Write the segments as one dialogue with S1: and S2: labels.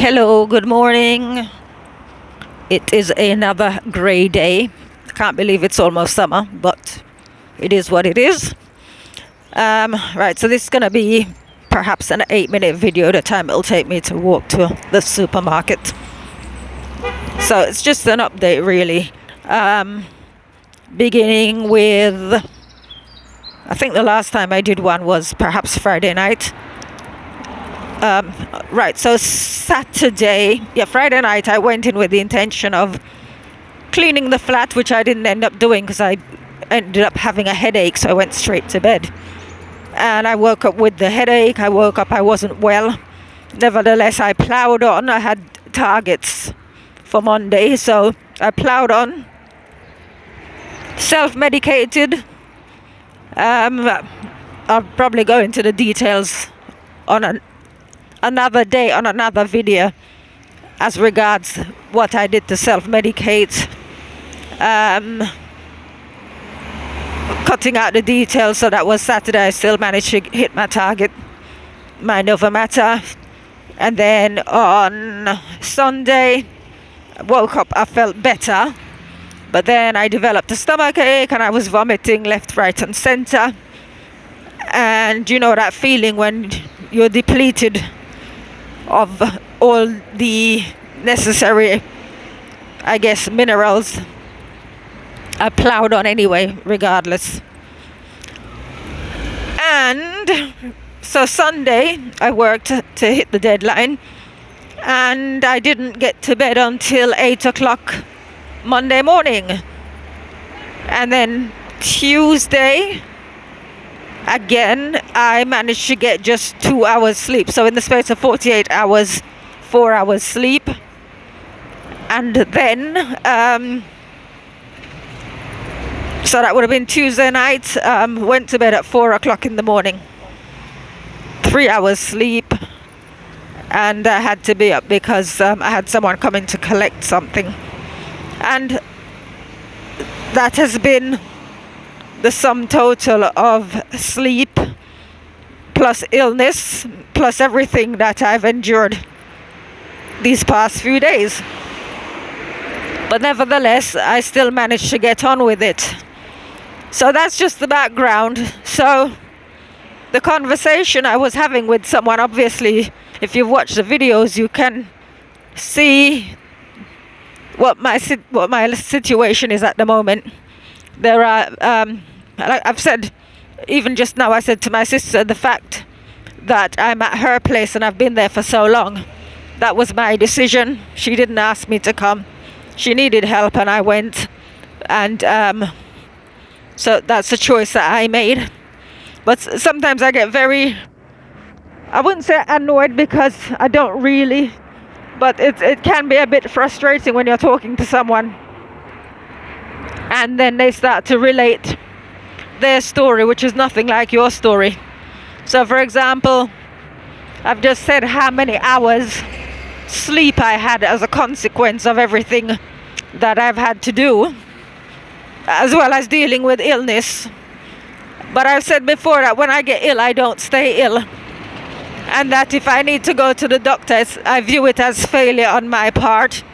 S1: Hello, good morning. It is another grey day. Can't believe it's almost summer, but it is what it is. Right, so this is going to be perhaps an 8-minute video, the time it'll take me to walk to the supermarket. So it's just an update, really. Beginning with, I think the last time I did one was perhaps Friday night. Right, so Friday night I went in with the intention of cleaning the flat, which I didn't end up doing because I ended up having a headache, so I went straight to bed. And I woke up with the headache. I wasn't well. Nevertheless, I plowed on. I had targets for Monday, so I plowed on. Self-medicated. I'll probably go into the details on another day, on another video, as regards what I did to self-medicate. Cutting out the details, so that was Saturday. I still managed to hit my target, mind over matter. And then on Sunday, I woke up, I felt better, but then I developed a stomach ache and I was vomiting left, right and center. And you know that feeling when you're depleted of all the necessary, I guess, minerals. I plowed on anyway, regardless. And so Sunday I worked to hit the deadline, and I didn't get to bed until 8 o'clock Monday morning. And then Tuesday, again, I managed to get just 2 hours sleep. So in the space of 48 hours, 4 hours sleep. And then, so that would have been Tuesday night. Went to bed at 4 o'clock in the morning. 3 hours sleep. And I had to be up because I had someone coming to collect something. And that has been the sum total of sleep plus illness plus everything that I've endured these past few days. But nevertheless, I still managed to get on with it. So that's just the background. So the conversation I was having with someone, obviously, if you've watched the videos, you can see what my situation is at the moment. There are, I've said, even just now, I said to my sister, the fact that I'm at her place and I've been there for so long, that was my decision. She didn't ask me to come. She needed help and I went. And so that's a choice that I made. But sometimes I get very, I wouldn't say annoyed because I don't really, but it can be a bit frustrating when you're talking to someone and then they start to relate their story, which is nothing like your story. So for example, I've just said how many hours sleep I had as a consequence of everything that I've had to do, as well as dealing with illness. But I've said before that when I get ill, I don't stay ill, and that if I need to go to the doctor, I view it as failure on my part.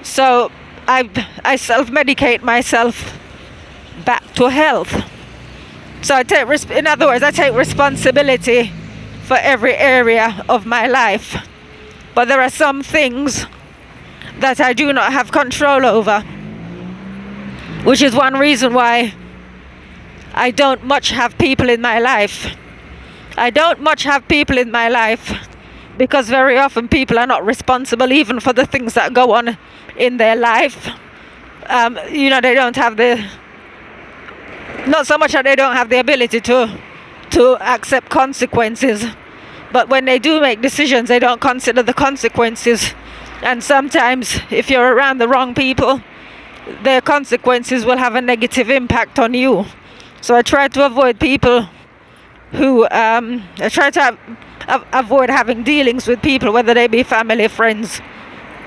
S1: So I self-medicate myself back to health. So I take responsibility for every area of my life. But there are some things that I do not have control over, which is one reason why I don't much have people in my life. I don't much have people in my life because very often people are not responsible even for the things that go on in their life. They don't have not so much that they don't have the ability to accept consequences, but when they do make decisions, they don't consider the consequences. And sometimes if you're around the wrong people, their consequences will have a negative impact on you. So I try to avoid people who avoid having dealings with people, whether they be family, friends,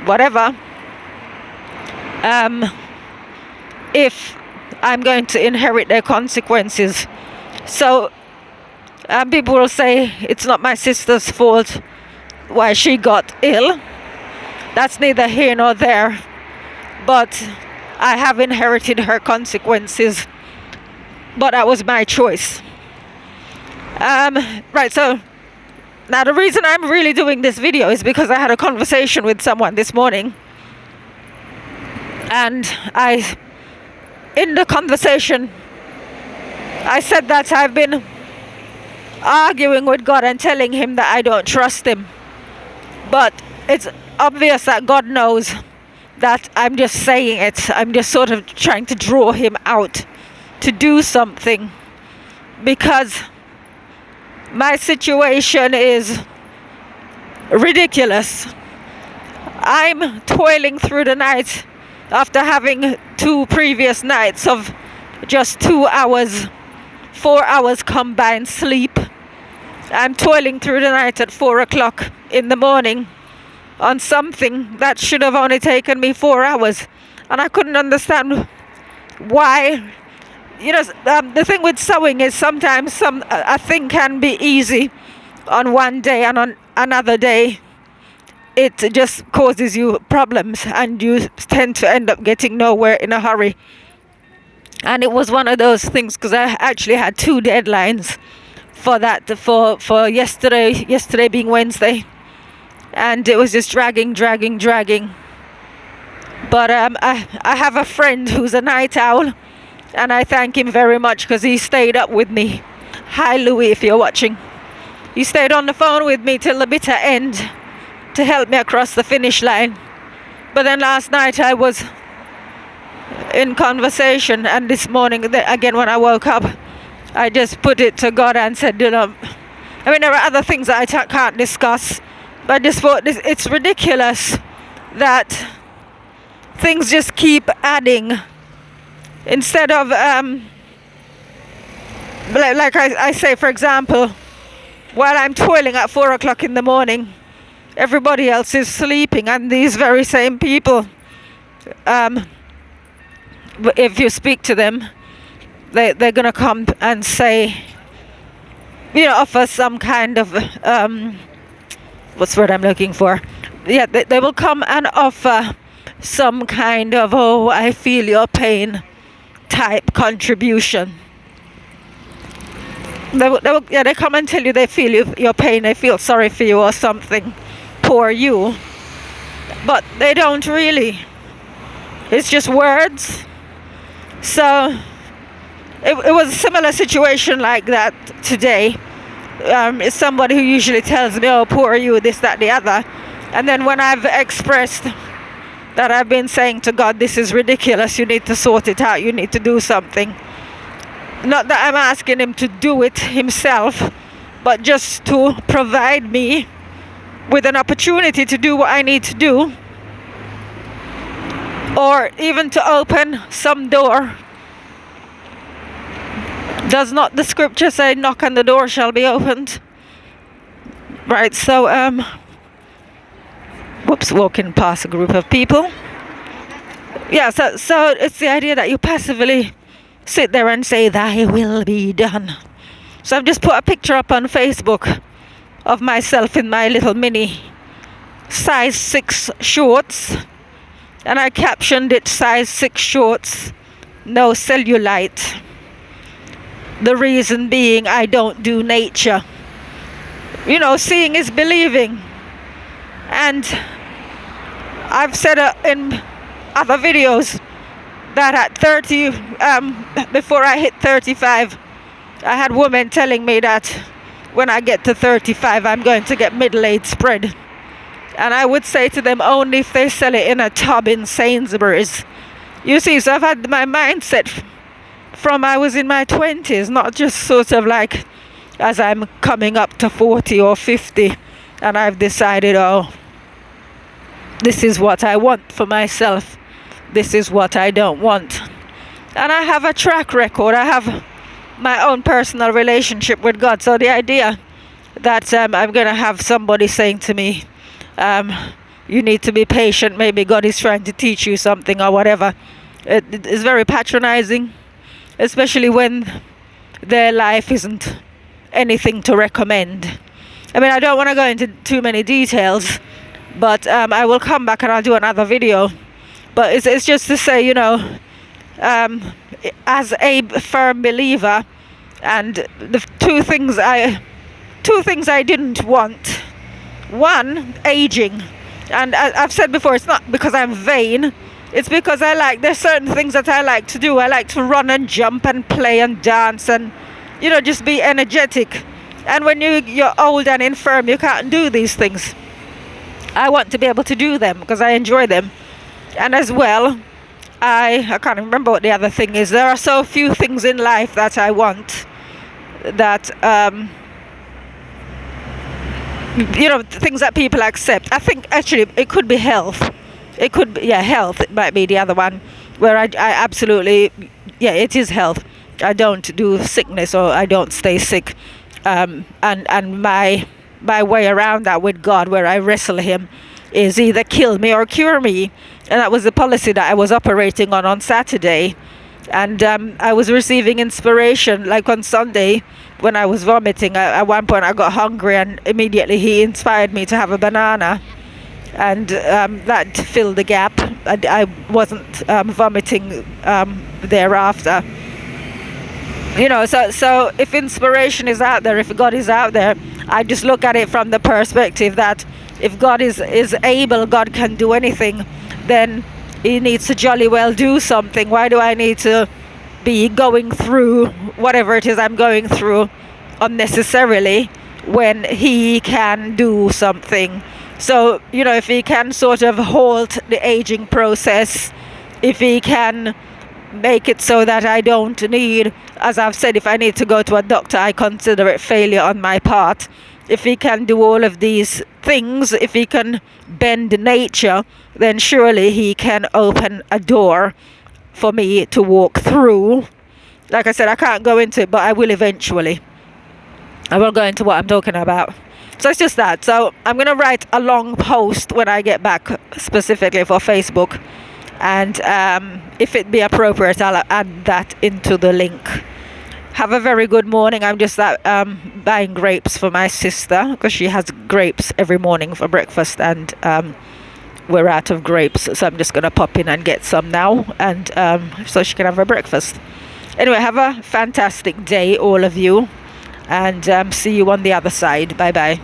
S1: whatever, if I'm going to inherit their consequences. So people will say it's not my sister's fault why she got ill. That's neither here nor there. But I have inherited her consequences. But that was my choice. Right, so now the reason I'm really doing this video is because I had a conversation with someone this morning. And in the conversation, I said that I've been arguing with God and telling him that I don't trust him. But it's obvious that God knows that I'm just saying it. I'm just sort of trying to draw him out to do something, because my situation is ridiculous. I'm toiling through the night after having 2 previous nights of just 2 hours, 4 hours combined sleep. I'm toiling through the night at 4 o'clock in the morning on something that should have only taken me 4 hours. And I couldn't understand why. The thing with sewing is sometimes a thing can be easy on one day, and on another day it just causes you problems and you tend to end up getting nowhere in a hurry. And it was one of those things, because I actually had 2 deadlines for that, for yesterday being Wednesday, and it was just dragging. But I have a friend who's a night owl, and I thank him very much because he stayed up with me. Hi Louis, if you're watching. He stayed on the phone with me till the bitter end to help me across the finish line. But then last night I was in conversation, and this morning again when I woke up, I just put it to God and said, there are other things that I can't discuss, but I just thought it's ridiculous that things just keep adding. Instead of like I say, for example, while I'm toiling at 4 o'clock in the morning, everybody else is sleeping, and these very same people, if you speak to them, they're gonna come and say, offer some kind of what's the word I'm looking for? Yeah, they will come and offer some kind of, oh, I feel your pain type contribution. They come and tell you they feel your pain, they feel sorry for you or something, poor you, but they don't really. It's just words. So it was a similar situation like that today. It's somebody who usually tells me, oh, poor you, this, that, the other, and then when I've expressed that I've been saying to God, this is ridiculous, you need to sort it out, you need to do something. Not that I'm asking him to do it himself, but just to provide me with an opportunity to do what I need to do, or even to open some door. Does not the scripture say, knock and the door shall be opened? Right, so walking past a group of people. Yeah, so it's the idea that you passively sit there and say, thy will be done. So I've just put a picture up on Facebook of myself in my little mini size 6 shorts, and I captioned it, size 6 shorts, no cellulite. The reason being, I don't do nature. Seeing is believing. And I've said in other videos that at 30, before I hit 35, I had women telling me that when I get to 35, I'm going to get middle-aged spread. And I would say to them, only if they sell it in a tub in Sainsbury's. You see, so I've had my mindset from I was in my 20s, not just sort of like as I'm coming up to 40 or 50, and I've decided, oh, this is what I want for myself, this is what I don't want. And I have a track record, I have my own personal relationship with God. So the idea that I'm going to have somebody saying to me, you need to be patient, maybe God is trying to teach you something or whatever, it is very patronizing, especially when their life isn't anything to recommend. I mean, I don't want to go into too many details, But I will come back and I'll do another video. But it's just to say, um, as a firm believer, and the two things I didn't want. One, aging. And I've said before, it's not because I'm vain. It's because there's certain things that I like to do. I like to run and jump and play and dance and, just be energetic. And when you're old and infirm, you can't do these things. I want to be able to do them because I enjoy them. And as well, I can't remember what the other thing is. There are so few things in life that I want that, things that people accept. I think actually it could be health. It could be, health. It might be the other one where I absolutely, it is health. I don't do sickness, or I don't stay sick. And my way around that with God, where I wrestle him, is either kill me or cure me. And that was the policy that I was operating on Saturday. And I was receiving inspiration, like on Sunday when I was vomiting. At one point I got hungry, and immediately he inspired me to have a banana. And that filled the gap. I wasn't vomiting thereafter. So if inspiration is out there, if God is out there, I just look at it from the perspective that if God is able, God can do anything, then he needs to jolly well do something. Why do I need to be going through whatever it is I'm going through unnecessarily when he can do something? So, if he can sort of halt the aging process, if he can make it so that I don't need, as I've said, if I need to go to a doctor, I consider it failure on my part. If he can do all of these things, if he can bend nature, then surely he can open a door for me to walk through. Like I said, I can't go into it, but I will eventually. I will go into what I'm talking about. So it's just that. So I'm going to write a long post when I get back, specifically for Facebook. And if it be appropriate, I'll add that into the link. Have a very good morning. I'm just buying grapes for my sister, because she has grapes every morning for breakfast, and we're out of grapes. So I'm just going to pop in and get some now, and so she can have her breakfast. Anyway, have a fantastic day, all of you. And see you on the other side. Bye bye.